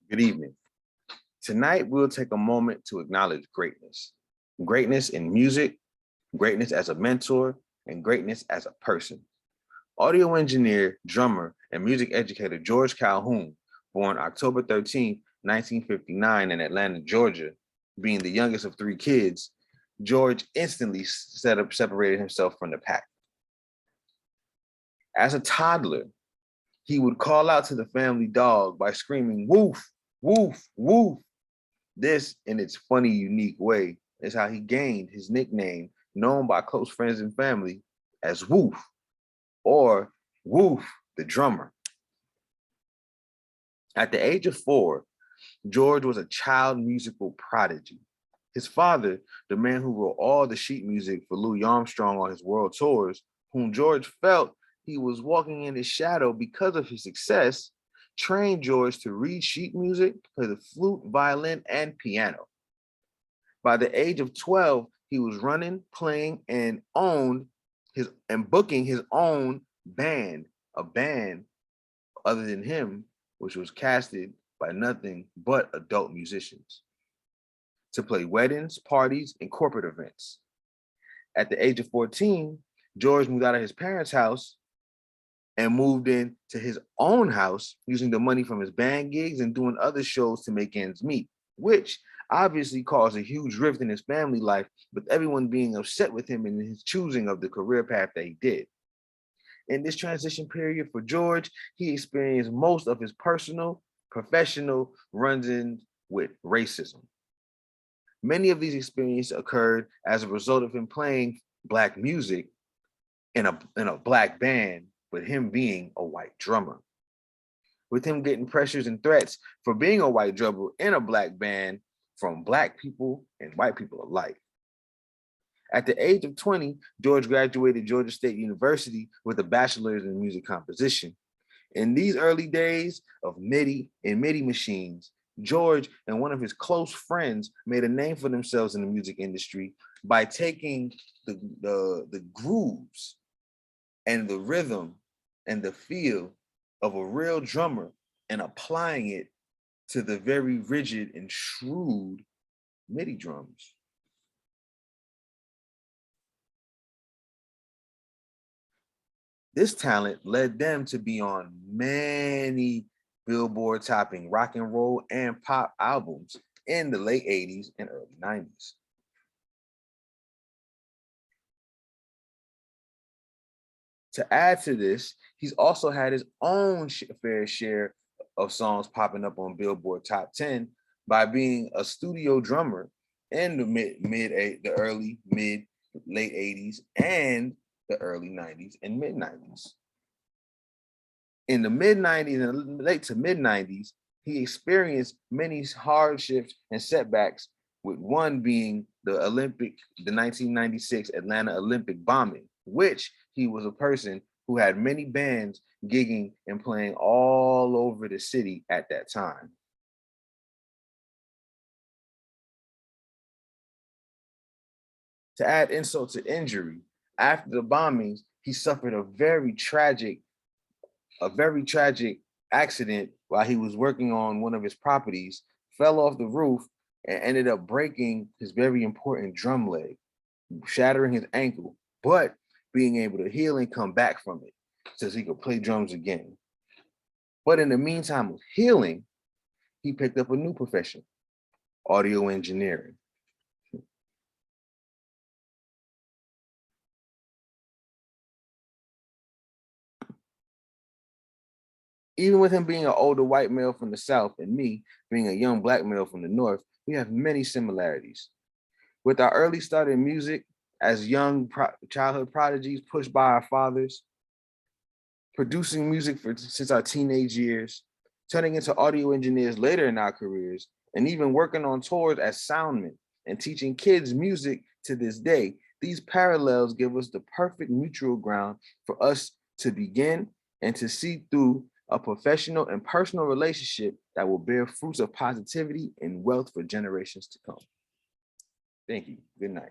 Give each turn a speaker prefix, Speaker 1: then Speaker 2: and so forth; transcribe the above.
Speaker 1: Good evening. Tonight, we'll take a moment to acknowledge greatness. Greatness in music, greatness as a mentor, and greatness as a person. Audio engineer, drummer, and music educator George Calhoun, born October 13, 1959 in Atlanta, Georgia, being the youngest of three kids, George instantly separated himself from the pack. As a toddler, he would call out to the family dog by screaming, "Woof, woof, woof." This, in its funny, unique way, is how he gained his nickname, known by close friends and family as Woof, or Woof the drummer. At the age of 4, George was a child musical prodigy. His father, the man who wrote all the sheet music for Louis Armstrong on his world tours, whom George felt he was walking in his shadow because of his success, trained George to read sheet music, play the flute, violin, and piano. By the age of 12, he was running, playing, and booking his own band, a band other than him, which was casted by nothing but adult musicians, to play weddings, parties, and corporate events. At the age of 14, George moved out of his parents' house and moved into his own house using the money from his band gigs and doing other shows to make ends meet, which obviously caused a huge rift in his family life, with everyone being upset with him in his choosing of the career path that he did. In this transition period for George, he experienced most of his personal, professional run-ins with racism. Many of these experiences occurred as a result of him playing Black music in a Black band, with him being a white drummer. With him getting pressures and threats for being a white drummer in a Black band from Black people and white people alike. At the age of 20, George graduated Georgia State University with a bachelor's in music composition. In these early days of MIDI and MIDI machines, George and one of his close friends made a name for themselves in the music industry by taking the grooves and the rhythm and the feel of a real drummer and applying it to the very rigid and shrewd MIDI drums. This talent led them to be on many Billboard topping rock and roll and pop albums in the late 80s and early 90s. To add to this, he's also had his own fair share of songs popping up on Billboard Top 10 by being a studio drummer in the early, mid, late 80s and the early 90s and mid 90s. In the mid 90s and late to mid 90s, he experienced many hardships and setbacks, with one being the 1996 Atlanta Olympic bombing, which he was a person who had many bands gigging and playing all over the city at that time. To add insult to injury, after the bombings, he suffered a very tragic accident while he was working on one of his properties, fell off the roof, and ended up breaking his very important drum leg, shattering his ankle, but being able to heal and come back from it so he could play drums again. But in the meantime of healing, he picked up a new profession, audio engineering. Even with him being an older white male from the South and me being a young Black male from the North, we have many similarities. With our early start in music as young childhood prodigies pushed by our fathers, producing music since our teenage years, turning into audio engineers later in our careers, and even working on tours as soundmen and teaching kids music to this day, these parallels give us the perfect mutual ground for us to begin and to see through a professional and personal relationship that will bear fruits of positivity and wealth for generations to come. Thank you. Good night.